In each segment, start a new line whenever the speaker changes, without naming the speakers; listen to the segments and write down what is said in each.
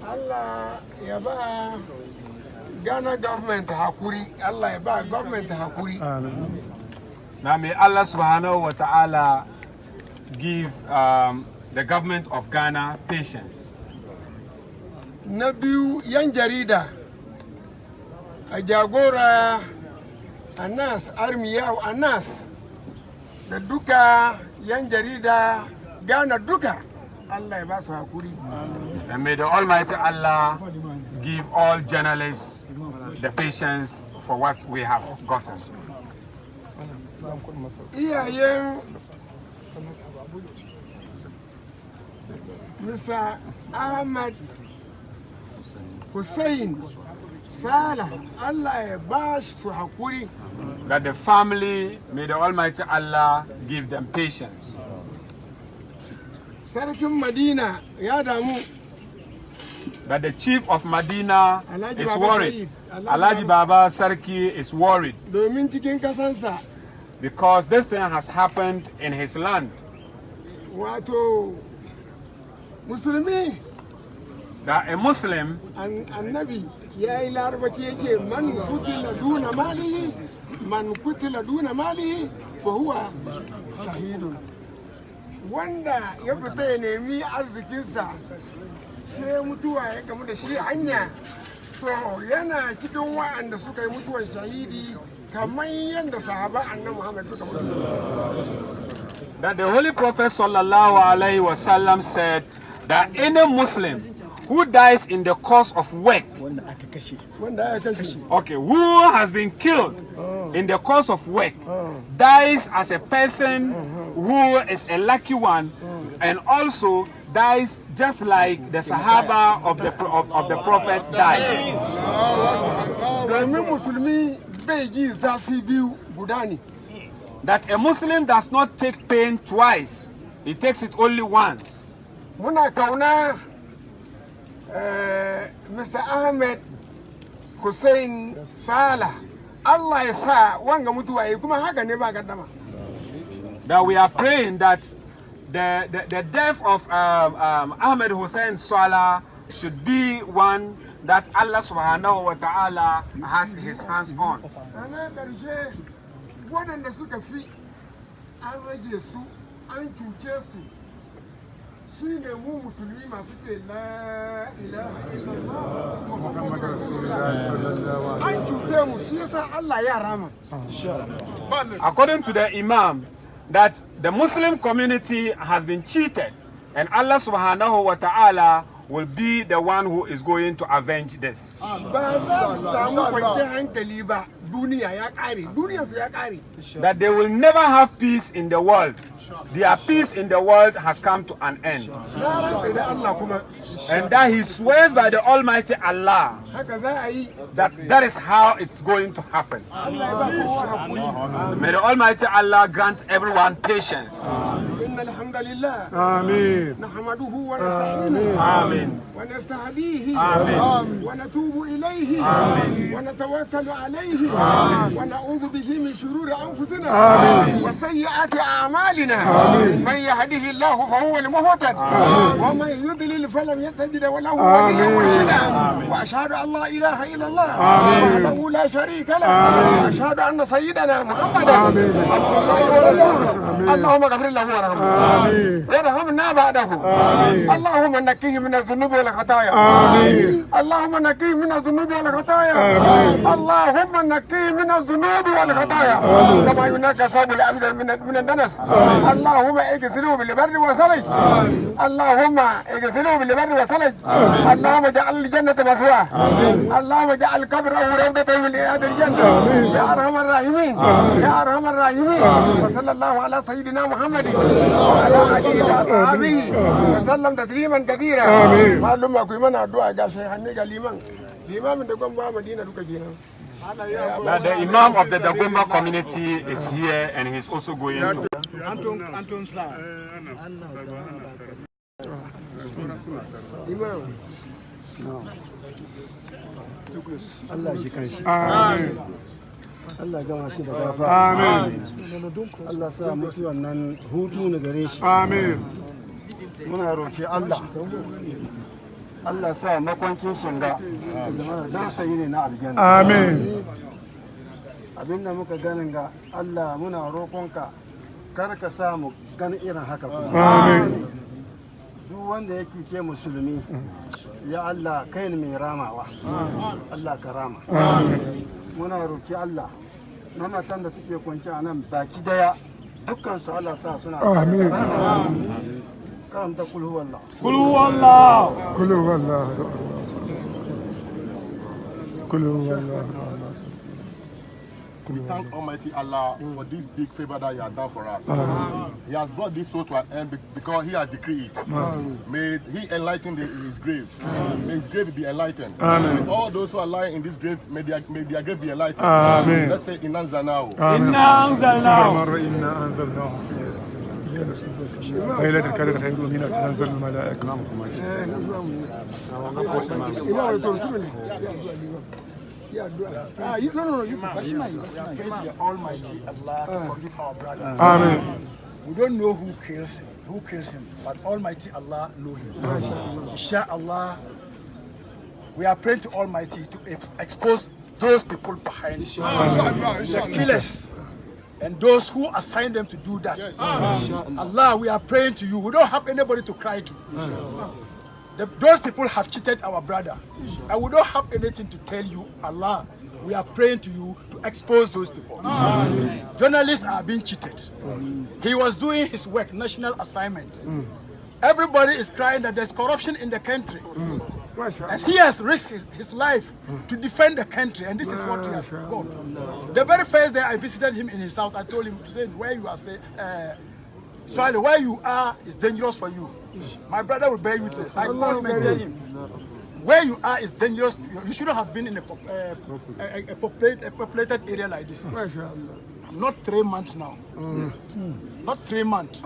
Allah ya ba Ghana government hakuri, Allah ya ba government hakuri.
Now may Allah subhanahu wa ta'ala give the government of Ghana patience.
Na biyu yan jarida a jagora Anass Armiyahu Anass da duka yan jarida Ghana duka Allah ya ba su hakuri.
And may the Almighty Allah give all journalists the patience for what we have gotten.
Iyayen Mr. Ahmed Hussein Salah, Allah ya ba su hakuri.
That the family, may the Almighty Allah give them patience.
Sarkin Madina ya damu.
That the chief of Madina
Alhaji
is
Baba
worried.
Said.
Alhaji Baba Sarki is worried
Domin cikin kasansa,
because this thing has happened in his land.
wato musulmi
That a Muslim,
annabi ya yi larabaci yake man kutila duna malihi fa huwa shahidun. Wanda ya fita ya nemi arzikinsa sai mutuwa ya gamu da shi hanya, to yana cikin wa'anda suka yi mutuwar shahidi kamar yadda sahaba annabi Muhammad suka mutu.
that the Holy Prophet sallallahu alaihi wasallam said that any Muslim who dies in the course of work, okay, who has been killed in the course of work, dies as a person who is a lucky one, and also dies just like the Sahaba of the Prophet died.
Domin musulmi bai ji zafi biyu guda ne.
That a Muslim does not take pain twice, he takes it only once.
Muna kauna Mr. Ahmed Hussein Salah, Allah ya sa wanga mutuwa yi kuma haka ne ba gaddama.
That we are praying that the death of Ahmed Hussein Salah should be one that Allah subhanahu wa ta'ala has his hands on.
Sana karshe waɗanda suka fi an rage su, an cuce su, shi ne mu musulmi masu ce la ilaha illallah Muhammadu Rasulullah. An cuce mu shi yasa Allah ya rama.
According to the Imam, that the Muslim community has been cheated, and Allah subhanahu wa ta'ala will be the one who is going to avenge this. That they will never have peace in the world. Their peace in the world has come to an end. And that he swears by the Almighty Allah that is how it's going to happen. May the Almighty Allah grant everyone patience.
Amen. نحمده ونستعينه
آمين.
ونستهديه
آمين.
ونتوب إليه
آمين.
ونتوكل عليه ونعوذ به من شرور أنفسنا وسيئات أعمالنا. من يهده الله فهو المهتد ومن يضلل فلن تجد له وليا مرشدا. وأشهد أن لا إله إلا الله وحده لا شريك له وأشهد أن سيدنا محمدا اللهم اغفر له وارحمه وارحمنا بعده. اللهم نقيه من الذنوب والخطايا. اللهم نقيه من الذنوب والخطايا. اللهم نقيه من الذنوب والخطايا كما ينقى ثوب العبد من الدنس. اللهم اغسله بالبر والثلج. اللهم اغسله بالبر والثلج. اللهم اجعل الجنة مثواه. اللهم اجعل قبره روضة من رياض الجنة يا أرحم الراحمين يا أرحم الراحمين. وصلى الله على سيدنا محمد وعلى آله وأصحابه وسلم تسليما كثيرا. معلوم أكو من الدعاء قال شيخنا قال الإمام من دقوم مدينة دكجينا.
That the Imam of the Dagomba community is here and he's also going to.
Anton Sla. Imam.
Allah shi kan shi. Amin. Allah gama shi da gafa. Amin. Allah sa mutuwan nan hutu ne gare shi. Amin. Muna roki Allah. Allah sa makwancin sunga don sayi ne na aljanna. Amin. Abinda muka ganin ga Allah muna roƙonka kar ka sa mu gan irin haka kuma. Amin. Duk wanda ya kike musulmi ya Allah kai ne mai ramawa. Allah ka rama. Amin. Muna roki Allah mamatan da suke kwanci a nan baki daya dukkan su Allah sa suna. Amin. karanta kul huwallah.
Kul huwallah.
Kul huwallah. Kul huwallah.
We thank Almighty Allah for this big favor that He has done for us. He has brought this soul to an end because He has decreed it. May He enlighten his grave. May his grave be enlightened. May all those who are lying in this grave, may their grave be enlightened. Let's say, Inna anzalnahu.
Inna anzalnahu.
إنا أنزلناه ليلة القدر خير من تنزل الملائكة.
Almighty Allah to forgive our brother.
Amen.
We don't know who kills him, but Almighty Allah knows him. Inshallah, we are praying to Almighty to expose those people behind the killers and those who assign them to do that. Allah, we are praying to you. We don't have anybody to cry to. Those people have cheated our brother, and we don't have anything to tell you. Allah, we are praying to you to expose those people. Journalists are being cheated. He was doing his work, national assignment. Everybody is crying that there's corruption in the country. And he has risked his life to defend the country, and this is what he has got. The very first day I visited him in his house, I told him, Hussein, where you are staying, where you are is dangerous for you. My brother will bear witness. I called him and tell him, where you are is dangerous. You shouldn't have been in a populated area like this. Not 3 months now. Not 3 months.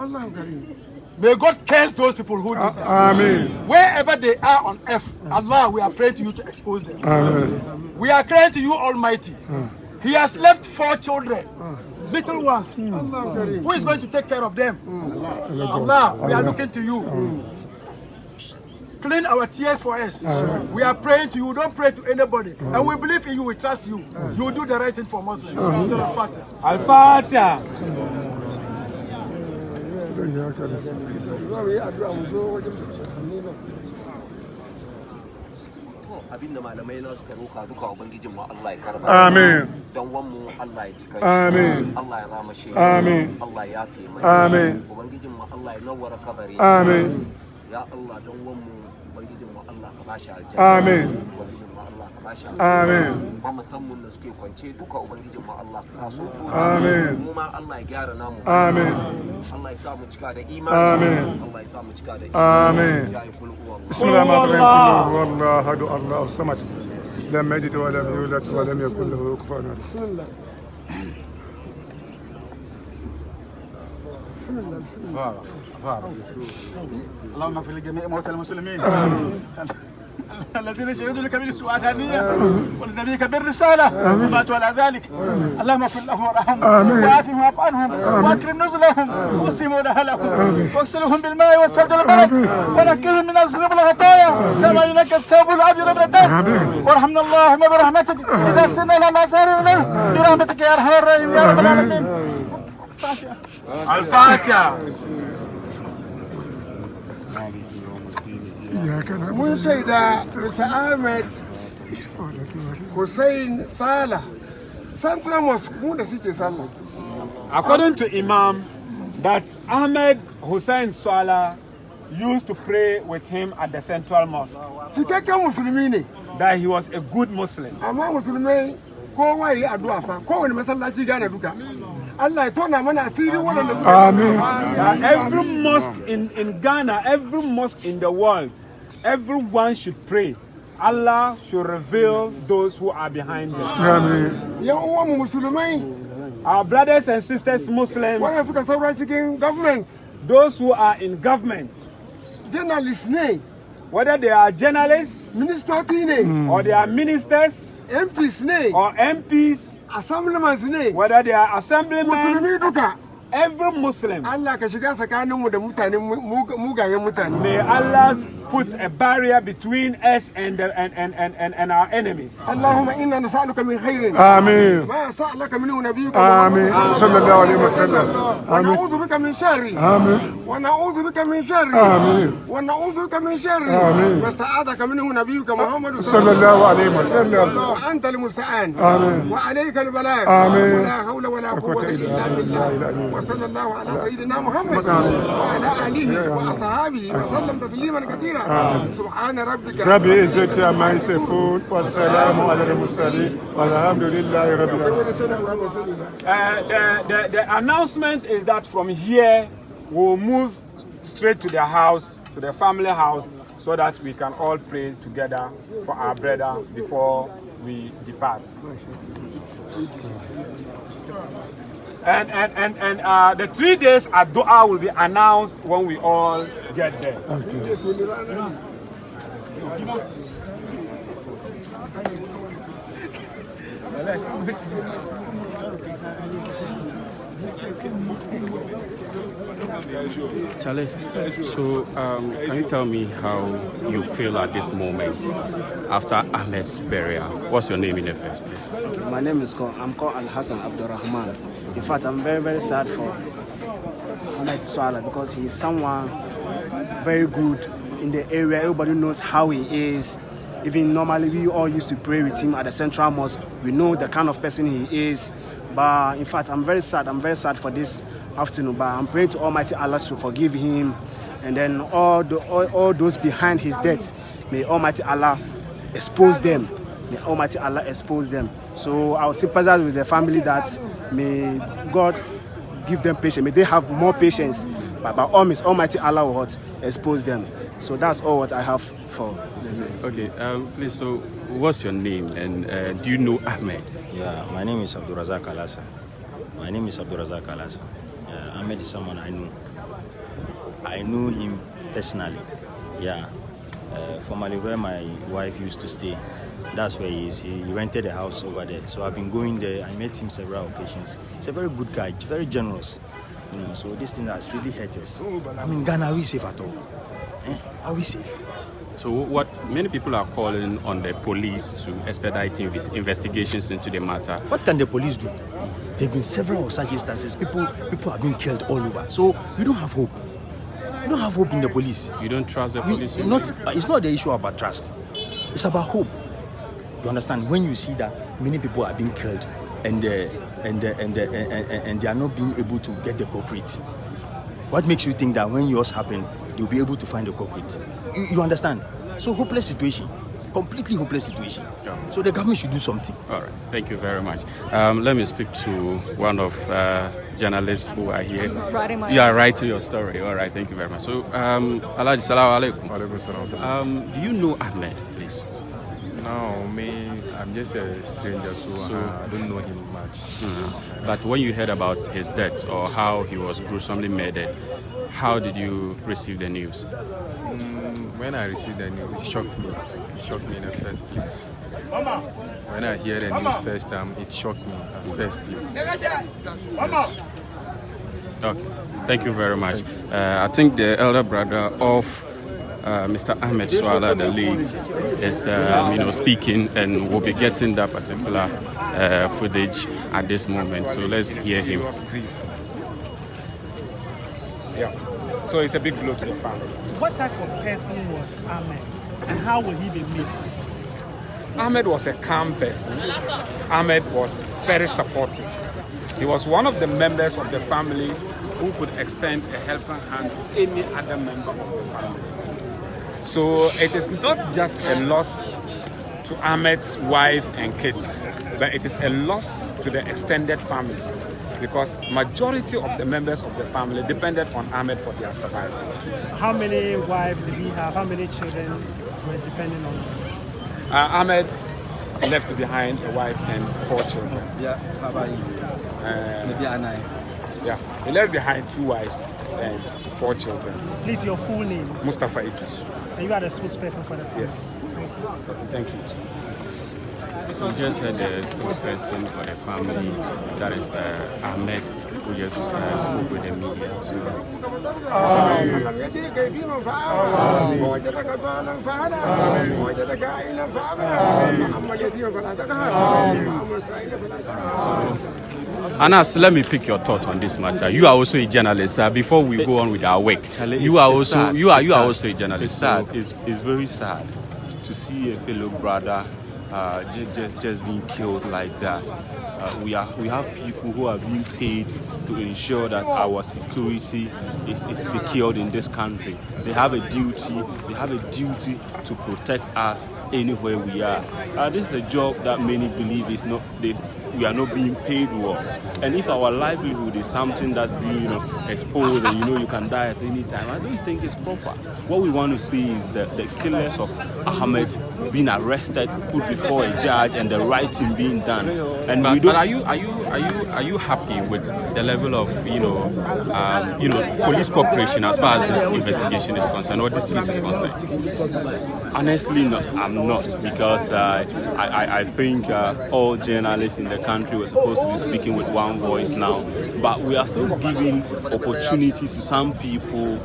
May God curse those people who did that.
Amen.
Wherever they are on earth, Allah, we are praying to you to expose them.
Amen.
We are crying to you, Almighty. He has left 4 children, little ones. Who is going to take care of them? Allah, we are looking to you. Clean our tears for us. We are praying to you. Don't pray to anybody. And we believe in you. We trust you. You will do the right thing for Muslims. Al-Fatiha.
Al-Fatiha.
abinda malamai na suka roka duka ubangijin mu Allah ya karba
Amen.
dan wanmu Allah ya cika
Amen.
Allah ya rama shi
Amen.
Allah ya yafe mai
Amen.
ubangijin mu Allah ya nawwara kabari
Amen.
ya Allah dan wanmu ubangijin mu Allah ka bashi aljanna
Amen.
ubangijin mu Allah ka bashi
Amen.
mamatan mu da suke kwance duka ubangijin mu Allah ka sa su
Amen.
mu ma Allah ya gyara namu
Amen.
Allah ya sa mu cika da imani
Amen.
Allah ya sa mu cika da
Amen.
ya yi kullu
بسم الله الرحمن الرحيم. قل هو الله احد الله الصمد لم يلد ولم يولد ولم يكن له كفوا احد.
اللهم اغفر لجميع موتى المسلمين الذين شهدوا لك بالسؤالانية ولنبيك بالرسالة وماتوا على ذلك. اللهم اغفر لهم وارحمهم وعافهم واعف عنهم واكرم نزلهم ووسع لهم واغسلهم بالماء والثلج والبرد ونقهم من الذنوب والخطايا كما ينقى الثوب الابيض من الدنس. وارحمنا اللهم برحمتك اذا سرنا الى ما سار اليه برحمتك يا ارحم الراحمين يا رب العالمين.
الفاتحة.
mun shaida Mr. Ahmed Hussein Salah Central Mosque mu da suke sallah.
According to Imam, that Ahmed Hussein Salah used to pray with him at the Central Mosque.
Cikakken musulmi ne,
That he was a good Muslim.
amma musulmai kowa yi addu'a fa kowane masallaci gane duka. Allah ya tona mana asiri waɗanda suka. Amen.
That every mosque in Ghana, every mosque in the world, everyone should pray. Allah should reveal those who are behind them.
Amen. Yan uwan mu musulmai
Our brothers and sisters Muslims,
wanda suka saura cikin government,
those who are in government,
journalists ne,
whether they are journalists
ministoci ne,
or they are ministers
MPs ne,
or MPs,
assemblymen ne,
whether they are assemblymen,
musulmi duka.
every Muslim,
Allah ka shiga tsakaninmu da mutane mugayen mutane.
may Allah put a barrier between us and our enemies.
اللهم إنا نسألك من خير
آمين
ما سألك منه نبيك
آمين صلى الله عليه وسلم
ونعوذ بك من شر
آمين
ونعوذ بك من شر
آمين
ونعوذ بك من شر ما استعاذك منه نبيك محمد
صلى الله عليه وسلم
وأنت المستعان
آمين
وعليك البلاغ
آمين
ولا حول ولا قوة إلا بالله وصلى الله على سيدنا محمد وعلى آله وأصحابه وسلم تسليما كثيرا سبحان ربك
رب العزة عما يصفون والسلام على المرسلين والحمد لله رب العالمين.
The announcement is that from here we'll move straight to the house, to the family house, so that we can all pray together for our brother before we depart. And the 3 days at Dua will be announced when we all get there.
Charlie, so can you tell me how you feel at this moment after Ahmed's burial? What's your name in the first place?
My name is I'm called Al-Hassan Abdurrahman. In fact, I'm very, very sad for Ahmed Swala because he's someone very good in the area. Everybody knows how he is. Even normally, we all used to pray with him at the Central Mosque. We know the kind of person he is. But in fact, I'm very sad. I'm very sad for this afternoon. But I'm praying to Almighty Allah to forgive him. And then all those behind his death, may Almighty Allah expose them. May Almighty Allah expose them. So I will sympathize with the family that may God give them patience. May they have more patience. But by all means, Almighty Allah will expose them. So that's all what I have for them.
Okay, please, so what's your name and do you know Ahmed?
Yeah, my name is Abdurazak Alasa. Ahmed is someone I know. I know him personally. Yeah. Formerly where my wife used to stay, that's where he is. He rented a house over there. So I've been going there. I met him several occasions. He's a very good guy, very generous. You know, so this thing has really hurt us. I mean, Ghana, are we safe at all? Are we safe?
So what many people are calling on the police to expedite investigations into the matter.
What can the police do? There have been several such instances. People are being killed all over. So we don't have hope. We don't have hope in the police.
You don't trust the police?
It's not the issue about trust. It's about hope. You understand? When you see that many people are being killed and they are not being able to get the culprit, what makes you think that when yours happen, they'll be able to find the culprit? You understand? So hopeless situation. Completely hopeless situation.
Yeah.
So the government should do something.
All right. Thank you very much. Let me speak to one of journalists who are here. You are writing your story. All right. Thank you very much. So, Alhaji, Salaam alaikum. Do you know Ahmed, please?
No, I'm just a stranger, so I don't know him much.
Mm-hmm. But when you heard about his death or how he was gruesomely murdered, how did you receive the news?
When I received the news, it shocked me. It shocked me in the first place. When I hear the news first time, it shocked me in the first place. Yes.
Okay. Thank you very much. I think the elder brother of Mr. Ahmed Swala, the lead, is speaking, and we'll be getting that particular footage at this moment. So let's hear him.
Yeah. So it's a big blow to the family.
What type of person was Ahmed, and how will he be missed?
Ahmed was a calm person. Ahmed was very supportive. He was one of the members of the family who could extend a helping hand to any other member of the family. So it is not just a loss to Ahmed's wife and kids, but it is a loss to the extended family, because majority of the members of the family depended on Ahmed for their survival.
How many wives did he have? How many children were depending on him?
Ahmed left behind a wife and 4 children.
Yeah,
Yeah, he left behind 2 wives and 4 children.
Please, your full name?
Mustafa Idris.
And you are the spokesperson for the family?
Yes. Thank you.
So just heard the spokesperson for the family, that is Ahmed who just spoke with the media. So, Anass, let me pick your thought on this matter. You are also a journalist. Before we go on with our work, you are also a journalist.
It's sad. It's very sad to see a fellow brother just being killed like that. We have people who are being paid to ensure that our security is secured in this country. They have a duty. They have a duty to protect us anywhere we are. This is a job that many believe is not. We are not being paid well. And if our livelihood is something that's being exposed and you can die at any time, I don't think it's proper. What we want to see is the killers of Ahmed being arrested, put before a judge, and the right thing being done. And
but are you happy with the level of police cooperation as far as this investigation is concerned, or this case is concerned?
Honestly, I'm not, because I think all journalists in the country were supposed to be speaking with one voice now, but we are still giving opportunities to some people,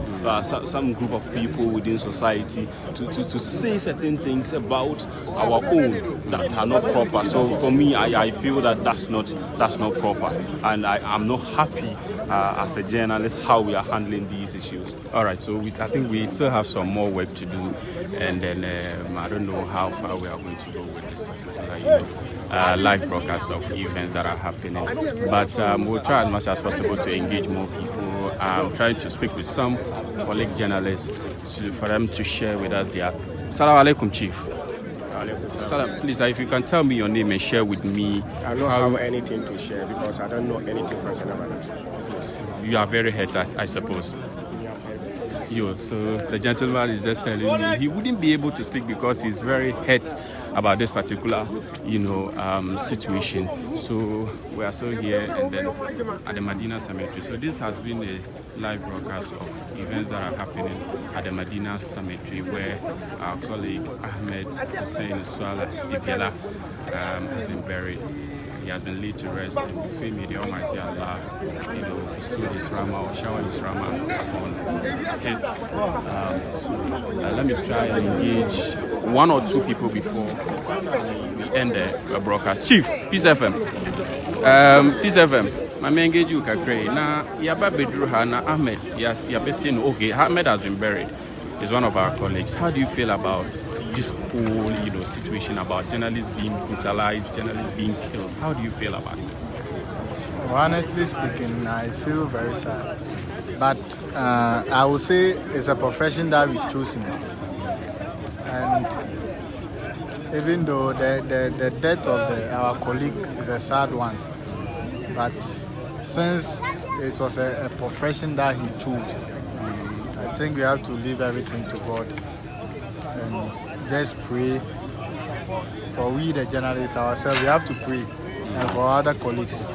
some group of people within society to say certain things about our own that are not proper. So for me, I feel that that's not proper, and I'm not happy as a journalist how we are handling these issues.
All right, so I think we still have some more work to do, and then I don't know how far we are going to go with this particular live broadcast of events that are happening. But we'll try as much as possible to engage more people. I'm trying to speak with some colleague journalists for them to share with us their... Assalamu alaikum, Chief. Salam. Please, if you can tell me your name and share with me.
I don't have anything to share because I don't know anything concerning about it. Yes.
You are very hurt, I suppose. So the gentleman is just telling me he wouldn't be able to speak because he's very hurt about this particular, situation. So we are still here and then at the Madina Cemetery. So this has been a live broadcast of events that are happening at the Madina Cemetery, where our colleague Ahmed Hussein has been buried. He has been laid to rest, and pray may the Almighty Allah, bestow his Rama or shower his Rama on his. Let me try and engage one or two people before we end the broadcast. Chief, Peace FM. Peace FM. I may engage you, Kakre. Now, Yaba Bedruha, na Ahmed. Yes, Yabesin. Okay, Ahmed has been buried. He's one of our colleagues. How do you feel about this whole, situation about journalists being brutalized, journalists being killed? How do you feel about it?
Well, honestly speaking, I feel very sad. But I would say it's a profession that we've chosen. And even though the death of our colleague is a sad one, but since it was a profession that he chose, I think we have to leave everything to God and just pray for we the journalists ourselves. We have to pray and for other colleagues, so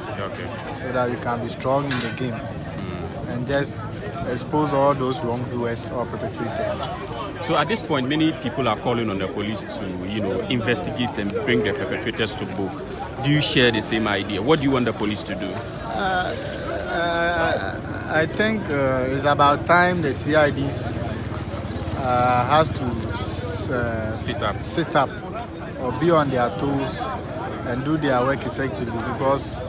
that we can be strong in the game and just expose all those wrongdoers or perpetrators.
So at this point, many people are calling on the police to, investigate and bring the perpetrators to book. Do you share the same idea? What do you want the police to do?
I think it's about time the CIDs has to sit up or be on their toes and do their work effectively, because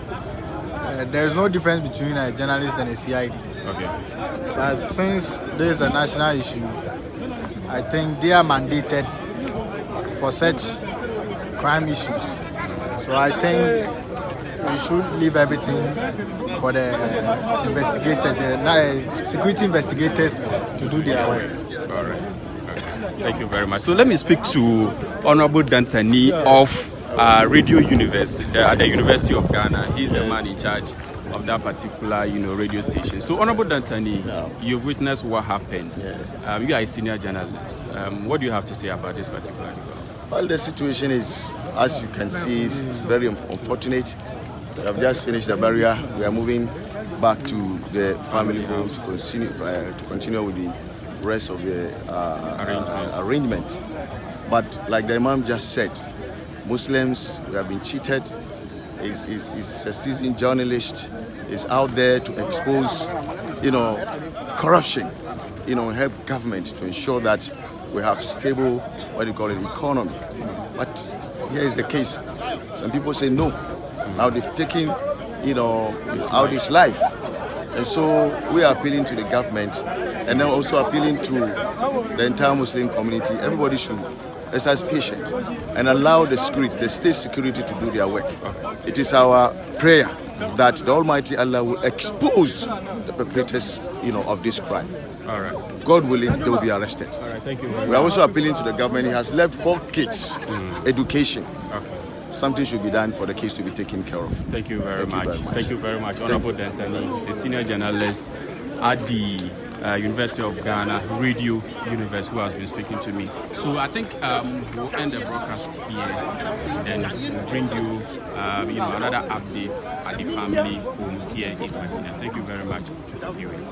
there is no difference between a journalist and a CID.
Okay.
But since there is a national issue, I think they are mandated for such crime issues. So I think we should leave everything for the investigators, the security investigators, to do their work.
All right. Okay. Thank you very much. So let me speak to Honorable Dantani of Radio University at the University of Ghana. He's the man in charge of that particular, radio station. So, Honorable Dantani, you've witnessed what happened.
Yes.
You are a senior journalist. What do you have to say about this particular development?
Well, the situation is, as you can see, is very unfortunate. We have just finished the burial. We are moving back to the family home to continue with the rest of the arrangement. But like the Imam just said, Muslims, we have been cheated. He's a seasoned journalist. He's out there to expose, corruption, help government to ensure that we have stable, economy. But here is the case. Some people say no. Now they've taken, out his life. And so we are appealing to the government and then also appealing to the entire Muslim community. Everybody should exercise patience and allow the state security to do their work. It is our prayer that the Almighty Allah will expose the perpetrators, of this crime.
All right.
God willing, they will be arrested.
All right, thank you very much.
We are also appealing to the government. He has left 4 kids, education.
Okay.
Something should be done for the case to be taken care of.
Thank you very much. Thank you very much. Honorable Dentani is a senior journalist at the University of Ghana, Radio University, who has been speaking to me. So I think we'll end the broadcast here, then we'll bring you, another update at the family home here in Madina. Thank you very much for viewing.